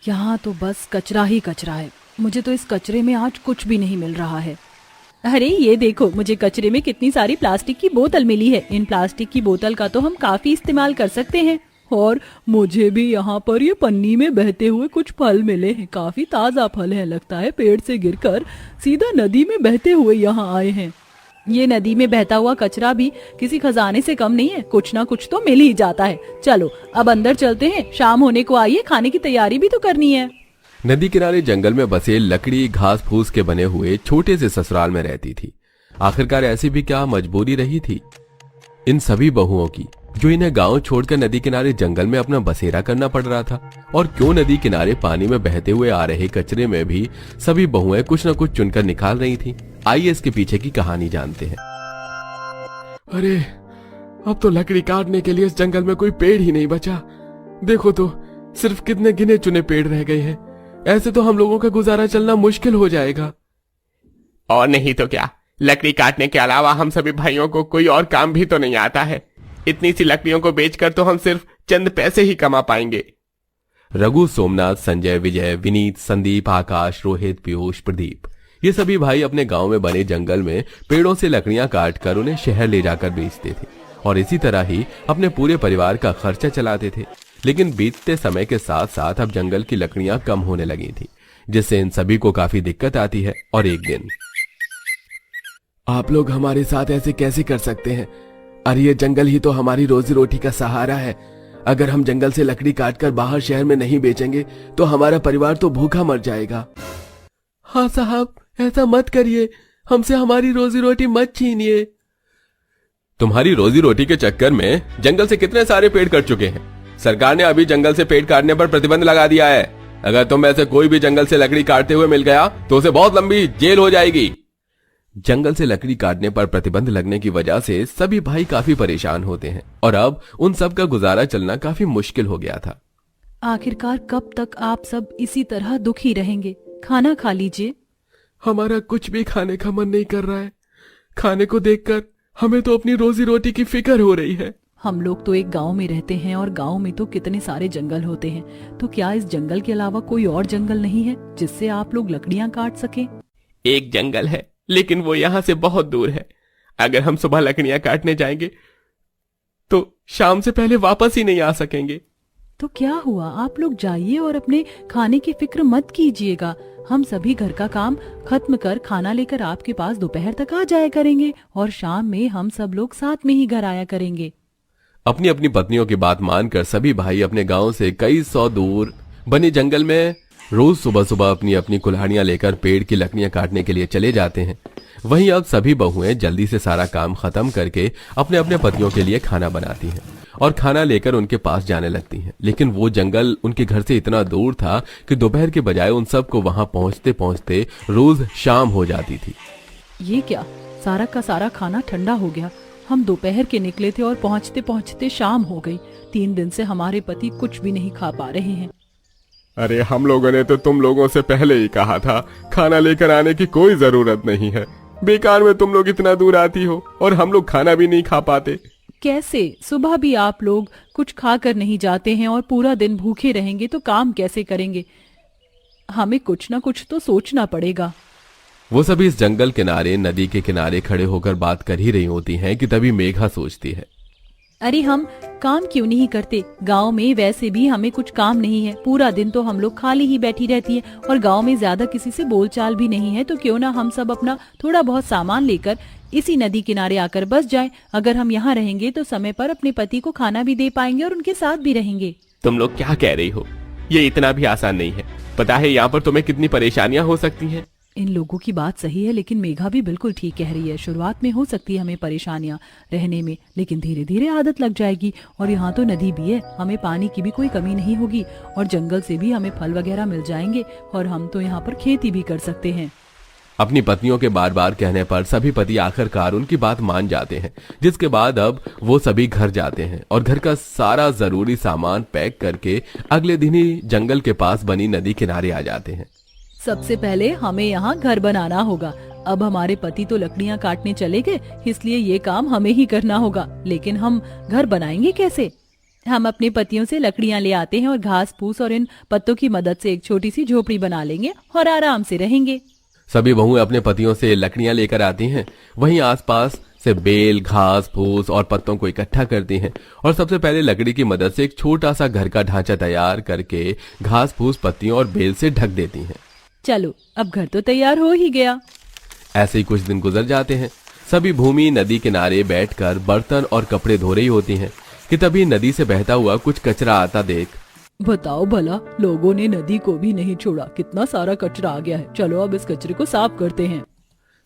यहाँ तो बस कचरा ही कचरा है। मुझे तो इस कचरे में आज कुछ भी नहीं मिल रहा है। अरे ये देखो, मुझे कचरे में कितनी सारी प्लास्टिक की बोतल मिली है। इन प्लास्टिक की बोतल का तो हम काफी इस्तेमाल कर सकते हैं। और मुझे भी यहाँ पर ये पन्नी में बहते हुए कुछ फल मिले हैं। काफी ताजा फल है, लगता है पेड़ से गिरकर सीधा नदी में बहते हुए यहाँ आए हैं। ये नदी में बहता हुआ कचरा भी किसी खजाने से कम नहीं है। कुछ ना कुछ तो मिल ही जाता है। चलो अब अंदर चलते हैं, शाम होने को आई है, खाने की तैयारी भी तो करनी है। नदी किनारे जंगल में बसे लकड़ी घास फूस के बने हुए छोटे से ससुराल में रहती थी। आखिरकार ऐसी भी क्या मजबूरी रही थी इन सभी बहुओं की, जो इन्हें गांव छोड़कर नदी किनारे जंगल में अपना बसेरा करना पड़ रहा था। और क्यों नदी किनारे पानी में बहते हुए आ रहे कचरे में भी सभी बहुएं कुछ न कुछ चुनकर निकाल रही थी। आइए इसके पीछे की कहानी जानते हैं। अरे अब तो लकड़ी काटने के लिए इस जंगल में कोई पेड़ ही नहीं बचा। देखो तो सिर्फ कितने गिने चुने पेड़ रह गए हैं। ऐसे तो हम लोगों का गुजारा चलना मुश्किल हो जाएगा। और नहीं तो क्या, लकड़ी काटने के अलावा हम सभी भाइयों को कोई और काम भी तो नहीं आता है। इतनी सी लकड़ियों को बेचकर तो हम सिर्फ चंद पैसे ही कमा पाएंगे। रघु, सोमनाथ, संजय, विजय, विनीत, संदीप, आकाश, रोहित, पीयूष, प्रदीप, ये सभी भाई अपने गांव में बने जंगल में पेड़ों से लकड़ियां काटकर उन्हें शहर ले जाकर बेचते थे और इसी तरह ही अपने पूरे परिवार का खर्चा चलाते थे। लेकिन बीतते समय के साथ साथ अब जंगल की लकड़ियां कम होने लगी थी, जिससे इन सभी को काफी दिक्कत आती है। और एक दिन, आप लोग हमारे साथ ऐसे कैसे कर सकते हैं? अरे ये जंगल ही तो हमारी रोजी रोटी का सहारा है। अगर हम जंगल से लकड़ी काटकर बाहर शहर में नहीं बेचेंगे तो हमारा परिवार तो भूखा मर जाएगा। हाँ साहब, ऐसा मत करिए, हमसे हमारी रोजी रोटी मत छीनिए। तुम्हारी रोजी रोटी के चक्कर में जंगल से कितने सारे पेड़ कट चुके हैं। सरकार ने अभी जंगल से पेड़ काटने पर प्रतिबंध लगा दिया है। अगर तुम में से कोई भी जंगल से लकड़ी काटते हुए मिल गया तो उसे बहुत लंबी जेल हो जाएगी। जंगल से लकड़ी काटने पर प्रतिबंध लगने की वजह से सभी भाई काफी परेशान होते हैं और अब उन सब का गुजारा चलना काफी मुश्किल हो गया था। आखिरकार कब तक आप सब इसी तरह दुखी रहेंगे? खाना खा लीजिए। हमारा कुछ भी खाने का मन नहीं कर रहा है। खाने को देखकर हमें तो अपनी रोजी रोटी की फिक्र हो रही है। हम लोग तो एक गांव में रहते हैं और गांव में तो कितने सारे जंगल होते हैं। तो क्या इस जंगल के अलावा कोई और जंगल नहीं है जिससे आप लोग लकड़ियां काट सकें? एक जंगल है, लेकिन वो यहाँ से बहुत दूर है। अगर हम सुबह लकड़ियां काटने जाएंगे तो शाम से पहले वापस ही नहीं आ सकेंगे। तो क्या हुआ, आप लोग जाइए और अपने खाने की फिक्र मत कीजिएगा। हम सभी घर का काम खत्म कर खाना लेकर आपके पास दोपहर तक आ जाया करेंगे और शाम में हम सब लोग साथ में ही घर आया करेंगे। अपनी अपनी पत्नियों की बात मानकर सभी भाई अपने गांव से कई सौ दूर बने जंगल में रोज सुबह सुबह अपनी अपनी कुल्हाड़ियां लेकर पेड़ की लकड़ियां काटने के लिए चले जाते हैं। वहीं अब सभी बहुएं जल्दी से सारा काम खत्म करके अपने अपने पतियों के लिए खाना बनाती हैं और खाना लेकर उनके पास जाने लगती हैं। लेकिन वो जंगल उनके घर से इतना दूर था कि दोपहर के बजाय उन सबको वहां पहुंचते पहुंचते रोज शाम हो जाती थी। ये क्या, सारा का सारा खाना ठंडा हो गया। हम दोपहर के निकले थे और पहुंचते पहुंचते शाम हो गई। 3 दिन से हमारे पति कुछ भी नहीं खा पा रहे हैं। अरे हम लोगों ने तो तुम लोगों से पहले ही कहा था खाना लेकर आने की कोई जरूरत नहीं है। बेकार में तुम लोग इतना दूर आती हो और हम लोग खाना भी नहीं खा पाते। कैसे? सुबह भी आप लोग कुछ खाकर नहीं जाते हैं और पूरा दिन भूखे रहेंगे तो काम कैसे करेंगे? हमें कुछ ना कुछ तो सोचना पड़ेगा। वो सभी इस जंगल किनारे नदी के किनारे खड़े होकर बात कर ही रही होती हैं कि तभी मेघा सोचती है, अरे हम काम क्यों नहीं करते? गांव में वैसे भी हमें कुछ काम नहीं है। पूरा दिन तो हम लोग खाली ही बैठी रहती है और गांव में ज्यादा किसी से बोलचाल भी नहीं है। तो क्यों ना हम सब अपना थोड़ा बहुत सामान लेकर इसी नदी किनारे आकर बस जाएं। अगर हम यहाँ रहेंगे तो समय पर अपने पति को खाना भी दे पाएंगे और उनके साथ भी रहेंगे। तुम लोग क्या कह रही हो? ये इतना भी आसान नहीं है। पता है यहाँ पर तुम्हें कितनी परेशानियां हो सकती हैं। इन लोगों की बात सही है, लेकिन मेघा भी बिल्कुल ठीक कह रही है। शुरुआत में हो सकती है हमें परेशानियां रहने में, लेकिन धीरे धीरे आदत लग जाएगी। और यहाँ तो नदी भी है, हमें पानी की भी कोई कमी नहीं होगी और जंगल से भी हमें फल वगैरह मिल जाएंगे और हम तो यहाँ पर खेती भी कर सकते हैं। अपनी पत्नियों के बार बार कहने पर सभी पति आखिरकार उनकी बात मान जाते हैं, जिसके बाद अब वो सभी घर जाते हैं और घर का सारा जरूरी सामान पैक करके अगले दिन ही जंगल के पास बनी नदी किनारे आ जाते हैं। सबसे पहले हमें यहाँ घर बनाना होगा। अब हमारे पति तो लकड़ियाँ काटने चले गए, इसलिए ये काम हमें ही करना होगा। लेकिन हम घर बनाएंगे कैसे? हम अपने पतियों से लकड़ियां ले आते हैं और घास फूस और इन पत्तों की मदद से एक छोटी सी झोपड़ी बना लेंगे और आराम से रहेंगे। सभी बहुएं अपने पतियों से लकड़ियां लेकर आती हैं। वहीं आसपास से बेल, घास फूस और पत्तों को इकट्ठा करती हैं और सबसे पहले लकड़ी की मदद से एक छोटा सा घर का ढांचा तैयार करके घास फूस, पत्तियों और बेल से ढक देती हैं। चलो अब घर तो तैयार हो ही गया। ऐसे ही कुछ दिन गुजर जाते हैं। सभी भूमि नदी किनारे बैठकर बर्तन और कपड़े धो रही होती हैं कि तभी नदी से बहता हुआ कुछ कचरा आता देख बताओ भला, लोगों ने नदी को भी नहीं छोड़ा, कितना सारा कचरा आ गया है। चलो अब इस कचरे को साफ करते हैं।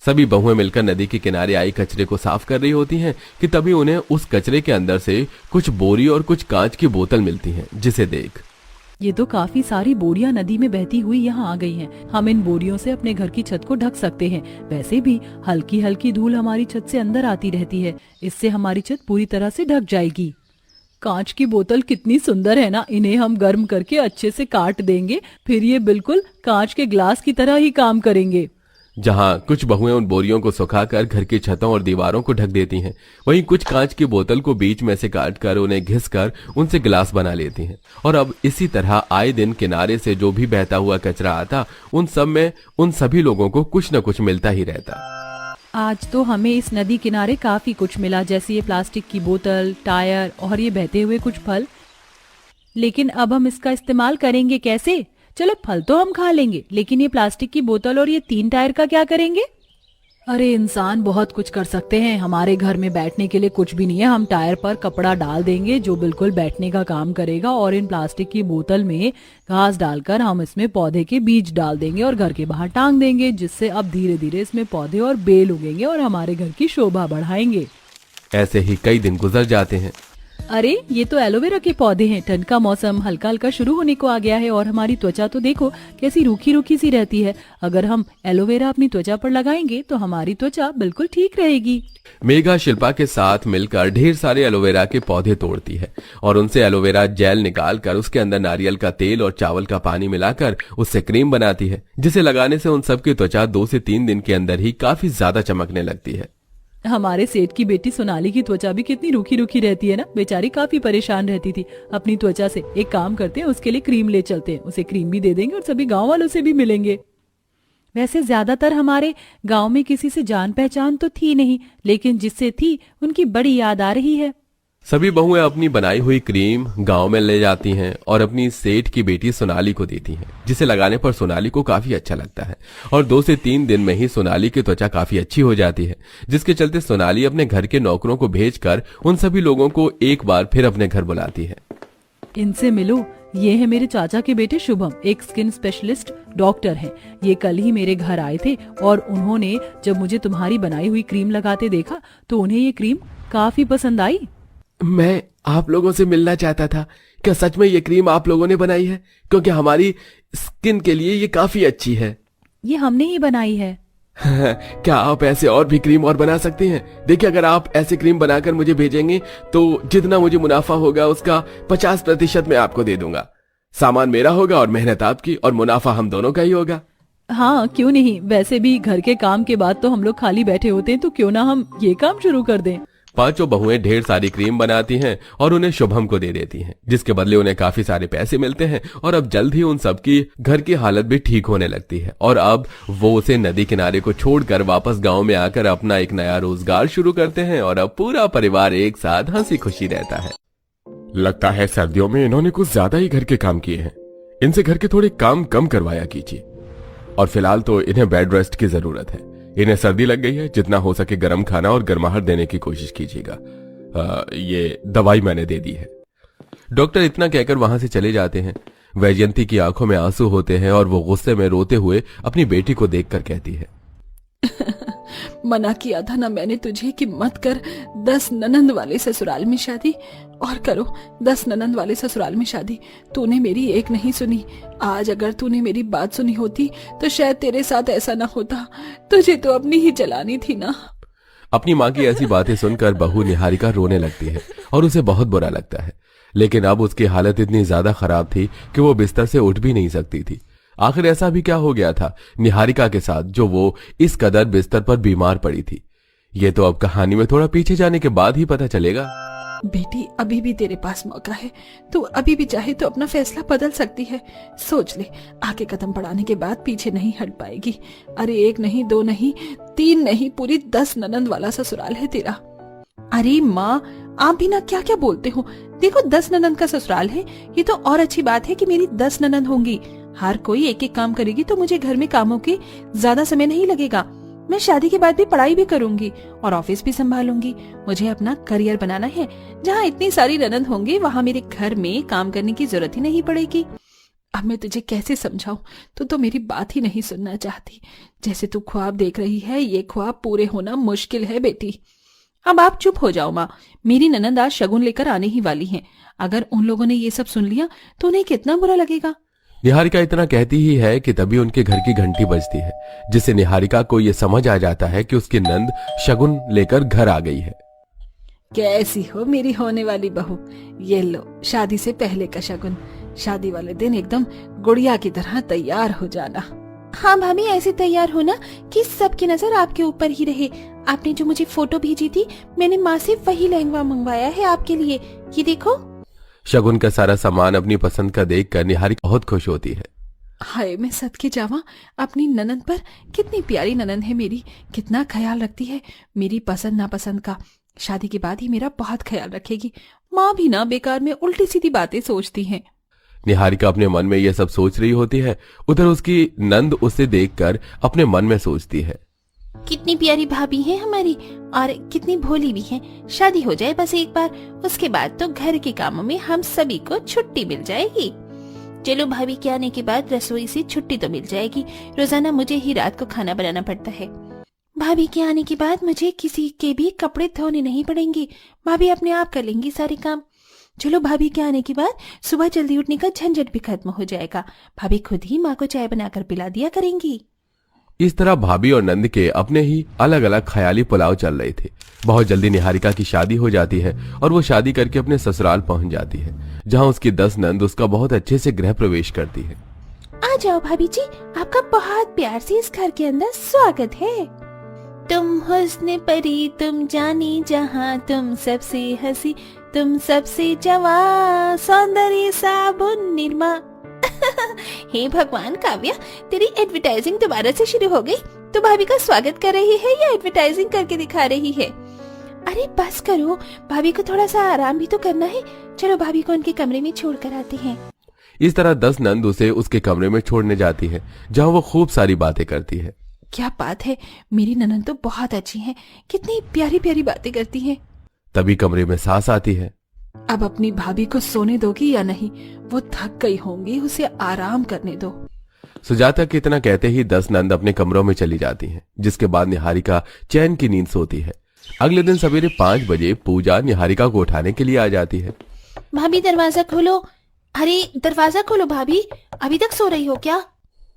सभी बहुएं मिलकर नदी के किनारे आई कचरे को साफ कर रही होती हैं कि तभी उन्हें उस कचरे के अंदर से कुछ बोरी और कुछ कांच की बोतल मिलती हैं, जिसे देख ये तो काफी सारी बोरियां नदी में बहती हुई यहाँ आ गई हैं। हम इन बोरियों से अपने घर की छत को ढक सकते हैं। वैसे भी हल्की हल्की धूल हमारी छत से अंदर आती रहती है, इससे हमारी छत पूरी तरह से ढक जाएगी। कांच की बोतल कितनी सुंदर है ना, इन्हें हम गर्म करके अच्छे से काट देंगे, फिर ये बिल्कुल कांच के ग्लास की तरह ही काम करेंगे। जहां कुछ बहुएं उन बोरियों को सुखाकर घर की छतों और दीवारों को ढक देती हैं, वहीं कुछ कांच की बोतल को बीच में से काटकर उन्हें घिसकर उनसे गिलास बना लेती हैं। और अब इसी तरह आए दिन किनारे से जो भी बहता हुआ कचरा आता, उन सब में उन सभी लोगों को कुछ न कुछ मिलता ही रहता। आज तो हमें इस नदी किनारे काफी कुछ मिला, जैसे ये प्लास्टिक की बोतल, टायर और ये बहते हुए कुछ फल। लेकिन अब हम इसका इस्तेमाल करेंगे कैसे? चलो फल तो हम खा लेंगे, लेकिन ये प्लास्टिक की बोतल और ये 3 टायर का क्या करेंगे? अरे इंसान बहुत कुछ कर सकते हैं। हमारे घर में बैठने के लिए कुछ भी नहीं है। हम टायर पर कपड़ा डाल देंगे जो बिल्कुल बैठने का काम करेगा, और इन प्लास्टिक की बोतल में घास डालकर हम इसमें पौधे के बीज डाल देंगे और घर के बाहर टांग देंगे, जिससे अब धीरे धीरे इसमें पौधे और बेल उगेंगे और हमारे घर की शोभा बढ़ाएंगे। ऐसे ही कई दिन गुजर जाते हैं। अरे ये तो एलोवेरा के पौधे हैं। ठंड का मौसम हल्का हल्का शुरू होने को आ गया है और हमारी त्वचा तो देखो कैसी रूखी रूखी सी रहती है। अगर हम एलोवेरा अपनी त्वचा पर लगाएंगे तो हमारी त्वचा बिल्कुल ठीक रहेगी। मेघा शिल्पा के साथ मिलकर ढेर सारे एलोवेरा के पौधे तोड़ती है और उनसे एलोवेरा जेल निकालकर उसके अंदर नारियल का तेल और चावल का पानी मिलाकर उससे क्रीम बनाती है, जिसे लगाने से उन सबकी त्वचा 2 से 3 दिन के अंदर ही काफी ज्यादा चमकने लगती है। हमारे सेठ की बेटी सोनाली की त्वचा भी कितनी रूखी रूखी रहती है ना, बेचारी काफी परेशान रहती थी अपनी त्वचा से। एक काम करते हैं, उसके लिए क्रीम ले चलते हैं, उसे क्रीम भी दे देंगे और सभी गांव वालों से भी मिलेंगे। वैसे ज्यादातर हमारे गांव में किसी से जान पहचान तो थी नहीं, लेकिन जिससे थी उनकी बड़ी याद आ रही है। सभी बहुएं अपनी बनाई हुई क्रीम गांव में ले जाती हैं और अपनी सेठ की बेटी सोनाली को देती हैं, जिसे लगाने पर सोनाली को काफी अच्छा लगता है और 2 से 3 दिन में ही सोनाली की त्वचा काफी अच्छी हो जाती है, जिसके चलते सोनाली अपने घर के नौकरों को भेजकर उन सभी लोगों को एक बार फिर अपने घर बुलाती है। इनसे मिलो, ये है मेरे चाचा के बेटे शुभम, एक स्किन स्पेशलिस्ट डॉक्टर हैं। ये कल ही मेरे घर आए थे और उन्होंने जब मुझे तुम्हारी बनाई हुई क्रीम लगाते देखा तो उन्हें ये क्रीम काफी पसंद आई। मैं आप लोगों से मिलना चाहता था। क्या सच में ये क्रीम आप लोगों ने बनाई है? क्योंकि हमारी स्किन के लिए ये काफी अच्छी है। ये हमने ही बनाई है। क्या आप ऐसे और भी क्रीम और बना सकते हैं? देखिए, अगर आप ऐसे क्रीम बनाकर मुझे भेजेंगे तो जितना मुझे मुनाफा होगा उसका 50% मैं आपको दे दूंगा। सामान मेरा होगा और मेहनत आपकी, और मुनाफा हम दोनों का ही होगा। हाँ क्यों नहीं, वैसे भी घर के काम के बाद तो हम लोग खाली बैठे होते हैं, तो क्यों ना हम ये काम शुरू कर दें। 5 बहुएं ढेर सारी क्रीम बनाती हैं और उन्हें शुभम को दे देती हैं, जिसके बदले उन्हें काफी सारे पैसे मिलते हैं और अब जल्द ही उन सबकी घर की हालत भी ठीक होने लगती है और अब वो उसे नदी किनारे को छोड़कर वापस गांव में आकर अपना एक नया रोजगार शुरू करते हैं और अब पूरा परिवार एक साथ हंसी खुशी रहता है। लगता है सर्दियों में इन्होंने कुछ ज्यादा ही घर के काम किए हैं। इनसे घर के थोड़े काम कम करवाया कीजिए। और फिलहाल तो इन्हें बेड रेस्ट की जरूरत है। इन्हें सर्दी लग गई है, जितना हो सके गर्म खाना और गर्माहट देने की कोशिश कीजिएगा। ये दवाई मैंने दे दी है। डॉक्टर इतना कहकर वहां से चले जाते हैं। वैजयंती की आंखों में आंसू होते हैं और वो गुस्से में रोते हुए अपनी बेटी को देखकर कहती है, मना किया था ना मैंने तुझे कि मत कर 10 ननंद वाले ससुराल में शादी, और करो 10 ननंद वाले ससुराल में शादी। तूने मेरी एक नहीं सुनी। आज अगर तूने मेरी बात सुनी होती तो शायद तेरे साथ ऐसा ना होता। तुझे तो अपनी ही जलानी थी ना। अपनी माँ की ऐसी बातें सुनकर बहू निहारिका रोने लगती है और उसे बहुत बुरा लगता है, लेकिन अब उसकी हालत इतनी ज्यादा खराब थी कि वो बिस्तर से उठ भी नहीं सकती थी। आखिर ऐसा भी क्या हो गया था निहारिका के साथ जो वो इस कदर बिस्तर पर बीमार पड़ी थी? ये तो अब कहानी में थोड़ा पीछे जाने के बाद ही पता चलेगा। बेटी, अभी भी तेरे पास मौका है। तू अभी भी चाहे तो अपना फैसला बदल सकती है। सोच ले, आगे कदम बढ़ाने के बाद पीछे नहीं हट पाएगी। अरे 1 नहीं, 2 नहीं, 3 नहीं, पूरी 10 ननंद वाला ससुराल है तेरा। अरे माँ, आप भी ना क्या क्या बोलते हो। देखो 10 ननंद का ससुराल है, ये तो और अच्छी बात है कि मेरी 10 ननंद होंगी। हर कोई एक एक काम करेगी तो मुझे घर में कामों के ज्यादा समय नहीं लगेगा। मैं शादी के बाद भी पढ़ाई भी करूंगी और ऑफिस भी संभालूंगी। मुझे अपना करियर बनाना है। जहाँ इतनी सारी ननंद होंगी वहाँ मेरे घर में काम करने की जरूरत ही नहीं पड़ेगी। अब मैं तुझे कैसे समझाऊं, तू तो मेरी बात ही नहीं सुनना चाहती। जैसे तू ख्वाब देख रही है, ये ख्वाब पूरे होना मुश्किल है बेटी। अब आप चुप हो जाओ माँ। मेरी ननंद आज शगुन लेकर आने ही वाली हैं। अगर उन लोगों ने ये सब सुन लिया तो उन्हें कितना बुरा लगेगा। निहारिका इतना कहती ही है कि तभी उनके घर की घंटी बजती है, जिससे निहारिका को यह समझ आ जाता है कि उसकी नंद शगुन लेकर घर आ गई है। कैसी हो मेरी होने वाली बहू, ये लो शादी से पहले का शगुन। शादी वाले दिन एकदम गुड़िया की तरह तैयार हो जाना। हाँ भाभी, ऐसे तैयार होना कि सबकी नजर आपके ऊपर ही रहे। आपने जो मुझे फोटो भेजी थी, मैंने माँ से वही लहंगा मंगवाया है आपके लिए। ये देखो। शगुन का सारा सामान अपनी पसंद का देखकर निहारिका बहुत खुश होती है। हाय, मैं सदके जावा अपनी ननंद पर। कितनी प्यारी ननंद है मेरी, कितना ख्याल रखती है मेरी पसंद नापसंद का। शादी के बाद ही मेरा बहुत ख्याल रखेगी। माँ भी ना बेकार में उल्टी सीधी बातें सोचती हैं। निहारिका अपने मन में यह सब सोच रही होती है, उधर उसकी नंद उसे देखकर अपने मन में सोचती है, कितनी प्यारी भाभी है हमारी और कितनी भोली भी है। शादी हो जाए बस एक बार, उसके बाद तो घर के कामों में हम सभी को छुट्टी मिल जाएगी। चलो, भाभी के आने के बाद रसोई से छुट्टी तो मिल जाएगी। रोजाना मुझे ही रात को खाना बनाना पड़ता है। भाभी के आने के बाद मुझे किसी के भी कपड़े धोने नहीं पड़ेंगे। भाभी अपने आप कर लेंगी सारे काम। चलो, भाभी के आने के बाद सुबह जल्दी उठने का झंझट भी खत्म हो जाएगा। भाभी खुद ही माँ को चाय बनाकर पिला दिया करेंगी। इस तरह भाभी और नंद के अपने ही अलग अलग ख्याली पुलाव चल रहे थे। बहुत जल्दी निहारिका की शादी हो जाती है और वो शादी करके अपने ससुराल पहुंच जाती है, जहां उसकी 10 नंद उसका बहुत अच्छे से गृह प्रवेश करती है। आ जाओ भाभी जी, आपका बहुत प्यार से इस घर के अंदर स्वागत है। तुम हुस्न परी, तुम जानी जहां, तुम सबसे हंसी, तुम सबसे जवां, सौंदर्य साबुन निरमा। हे भगवान काव्या, तेरी एडवर्टाइजिंग दोबारा से शुरू हो गई। तो भाभी का स्वागत कर रही है या एडवर्टाइजिंग करके दिखा रही है? अरे बस करो, भाभी को थोड़ा सा आराम भी तो करना है। चलो, भाभी को उनके कमरे में छोड़ कर आते हैं। इस तरह 10 नंद उसे उसके कमरे में छोड़ने जाती है, जहां वो खूब सारी बातें करती है। क्या बात है, मेरी ननंद तो बहुत अच्छी है, कितनी प्यारी प्यारी बातें करती है। तभी कमरे में सास आती है। अब अपनी भाभी को सोने दोगी या नहीं? वो थक गई होंगी, उसे आराम करने दो। सुजाता के इतना कहते ही 10 नंद अपने कमरों में चली जाती हैं, जिसके बाद निहारिका चैन की नींद सोती है। अगले दिन सवेरे 5 बजे पूजा निहारिका को उठाने के लिए आ जाती है। भाभी दरवाजा खोलो। अरे दरवाजा खोलो भाभी, अभी तक सो रही हो क्या?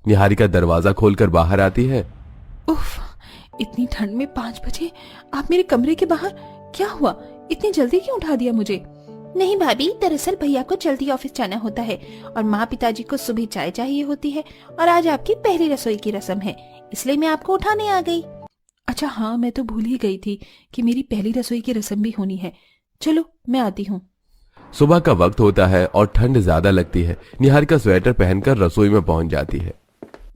निहारिका दरवाजा खोलकर बाहर आती है। उफ, इतनी ठंड में 5 बजे आप मेरे कमरे के बाहर? क्या हुआ, इतनी जल्दी क्यों उठा दिया मुझे? नहीं भाभी, दरअसल भैया को जल्दी ऑफिस जाना होता है और माँ पिताजी को सुबह चाय चाहिए होती है और आज आपकी पहली रसोई की रस्म है, इसलिए मैं आपको उठाने आ गई। अच्छा हाँ, मैं तो भूल ही गई थी कि मेरी पहली रसोई की रस्म भी होनी है। चलो, मैं आती हूँ। सुबह का वक्त होता है और ठंड ज्यादा लगती है। निहारिका स्वेटर पहनकर रसोई में पहुंच जाती है।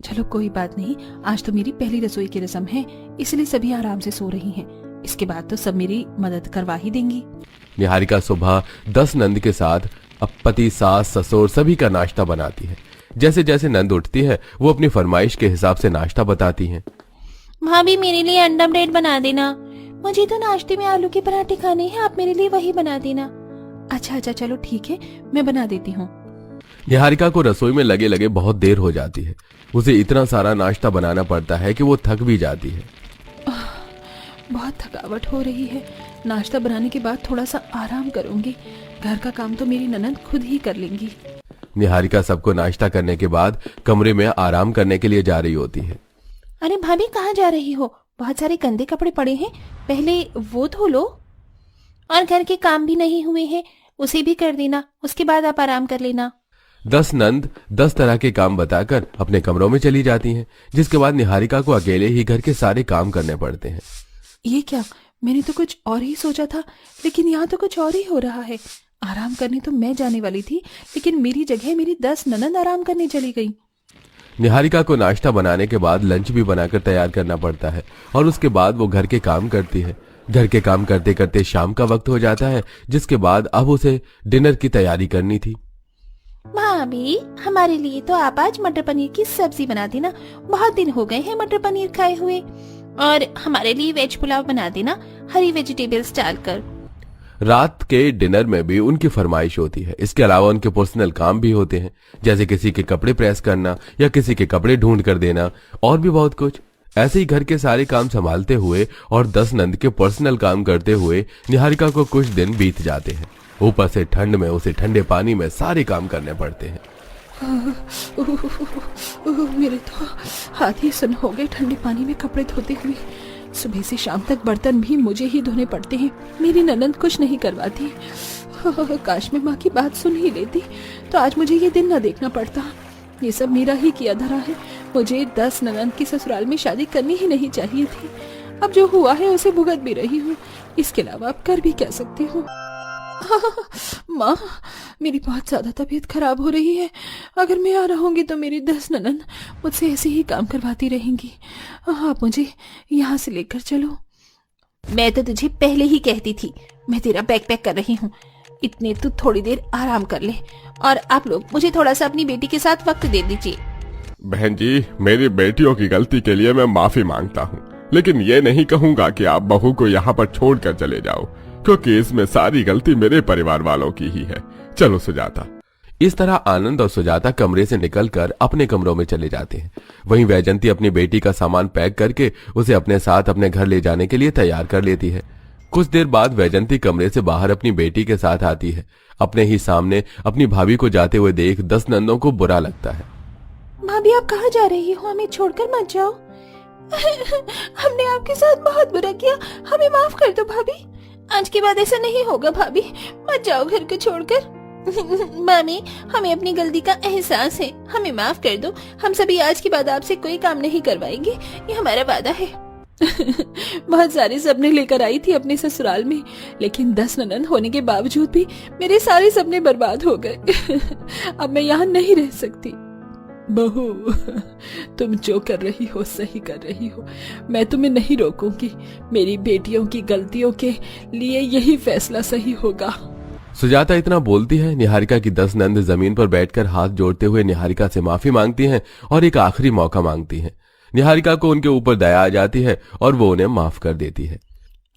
चलो कोई बात नहीं, आज तो मेरी पहली रसोई की रस्म है, इसलिए सभी आराम से सो रही हैं। इसके बाद तो सब मेरी मदद करवा ही देंगी। निहारिका सुबह 10 नंद के साथ अब पति, सास, ससुर सभी का नाश्ता बनाती है। जैसे जैसे नंद उठती है वो अपनी फरमाइश के हिसाब से नाश्ता बताती हैं। भाभी मेरे लिए अंडा ब्रेड बना देना। मुझे तो नाश्ते में आलू के पराठे खाने हैं, आप मेरे लिए वही बना देना। अच्छा चलो ठीक है, मैं बना देती हूँ। निहारिका को रसोई में लगे लगे बहुत देर हो जाती है। उसे इतना सारा नाश्ता बनाना पड़ता है कि वो थक भी जाती है। बहुत थकावट हो रही है। नाश्ता बनाने के बाद थोड़ा सा आराम करूंगी। घर का काम तो मेरी ननद खुद ही कर लेंगी। निहारिका सबको नाश्ता करने के बाद कमरे में आराम करने के लिए जा रही होती है। अरे भाभी कहाँ जा रही हो? बहुत सारे गंदे कपड़े पड़े हैं, पहले वो धो लो। और घर के काम भी नहीं हुए हैं, उसे भी कर देना, उसके बाद आप आराम कर लेना। 10 नंद 10 तरह के काम बताकर अपने कमरों में चली जाती हैं, जिसके बाद निहारिका को अकेले ही घर के सारे काम करने पड़ते हैं। ये क्या, मैंने तो कुछ और ही सोचा था, लेकिन यहाँ तो कुछ और ही हो रहा है। आराम करने तो मैं जाने वाली थी, लेकिन मेरी जगह मेरी 10 ननंद आराम करने चली गई। निहारिका को नाश्ता बनाने के बाद लंच भी बनाकर तैयार करना पड़ता है और उसके बाद वो घर के काम करती है। घर के काम करते करते शाम का वक्त हो जाता है, जिसके बाद अब उसे डिनर की तैयारी करनी थी। भाभी, हमारे लिए तो आप आज मटर पनीर की सब्जी बना देना, बहुत दिन हो गए हैं मटर पनीर खाए हुए। और हमारे लिए वेज पुलाव बना देना, हरी वेजिटेबल्स डालकर। रात के डिनर में भी उनकी फरमाइश होती है। इसके अलावा उनके पर्सनल काम भी होते हैं, जैसे किसी के कपड़े प्रेस करना या किसी के कपड़े ढूंढ कर देना और भी बहुत कुछ। ऐसे ही घर के सारे काम संभालते हुए और 10 नंद के पर्सनल काम करते हुए निहारिका को कुछ दिन बीत जाते हैं। ऊपर से ठंड में उसे ठंडे पानी में सारे काम करने पड़ते हैं। मेरे तो हाथ ही सुन हो गए ठंडे पानी में कपड़े धोते हुए। सुबह से शाम तक बर्तन भी मुझे ही धोने पड़ते हैं। मेरी ननंद कुछ नहीं करवाती। काश मैं माँ की बात सुन ही लेती तो आज मुझे ये दिन न देखना पड़ता। ये सब मेरा ही किया धरा है। मुझे 10 ननंद की ससुराल में शादी करनी ही नहीं चाहिए थी। अब जो हुआ है उसे भुगत भी रही हूँ। इसके अलावा अब कर भी क्या सकती हूँ। माँ, मेरी बहुत ज्यादा तबीयत खराब हो रही है। अगर मैं आ रहूंगी तो मेरी 10 ननंद मुझसे ऐसे ही काम करवाती रहेंगी। आप मुझे यहाँ से लेकर चलो। मैं तो तुझे पहले ही कहती थी। मैं तेरा बैग पैक कर रही हूँ, इतने तू थोड़ी देर आराम कर ले। और आप लोग मुझे थोड़ा सा अपनी बेटी के साथ वक्त दे दीजिए। बहन जी, मेरी बेटियों की गलती के लिए मैं माफी मांगता हूँ, लेकिन ये नहीं कहूँगा कि आप बहू को यहाँ पर छोड़कर चले जाओ, क्योंकि इसमें सारी गलती मेरे परिवार वालों की ही है। चलो सुजाता। इस तरह आनंद और सुजाता कमरे से निकलकर अपने कमरों में चले जाते हैं। वहीं वैजंती अपनी बेटी का सामान पैक करके उसे अपने साथ अपने घर ले जाने के लिए तैयार कर लेती है। कुछ देर बाद वैजंती कमरे से बाहर अपनी बेटी के साथ आती है। अपने ही सामने अपनी भाभी को जाते हुए देख 10 नंदों को बुरा लगता है। भाभी, आप कहाँ जा रही हो? हमें छोड़कर मत जाओ। हमने आपके साथ बहुत बुरा किया, हमें माफ कर दो भाभी। आज के बाद ऐसा नहीं होगा भाभी, मत जाओ घर को छोड़कर। मामी, हमें अपनी गलती का एहसास है, हमें माफ कर दो। हम सभी आज के बाद आपसे कोई काम नहीं करवाएंगे, ये हमारा वादा है। बहुत सारे सपने लेकर आई थी अपने ससुराल में, लेकिन 10 ननंद होने के बावजूद भी मेरे सारे सपने बर्बाद हो गए। अब मैं यहाँ नहीं रह सकती। बहू, तुम जो कर रही हो सही कर रही हो। मैं तुम्हें नहीं रोकूंगी। मेरी बेटियों की गलतियों के लिए यही फैसला सही होगा। सुजाता इतना बोलती है। निहारिका की 10 नंद जमीन पर बैठकर हाथ जोड़ते हुए निहारिका से माफी मांगती हैं और एक आखिरी मौका मांगती हैं। निहारिका को उनके ऊपर दया आ जाती है और वो उन्हें माफ कर देती है।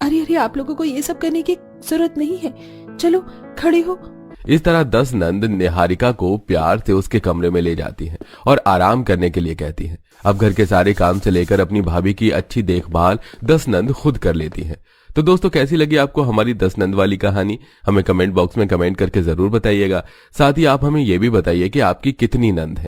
अरे अरे, आप लोगों को ये सब करने की जरूरत नहीं है, चलो खड़े हो। इस तरह 10 नंद निहारिका को प्यार से उसके कमरे में ले जाती हैं और आराम करने के लिए कहती हैं। अब घर के सारे काम से लेकर अपनी भाभी की अच्छी देखभाल 10 नंद खुद कर लेती हैं। तो दोस्तों, कैसी लगी आपको हमारी 10 नंद वाली कहानी? हमें कमेंट बॉक्स में कमेंट करके जरूर बताइएगा। साथ ही आप हमें यह भी बताइए कि आपकी कितनी नंद है।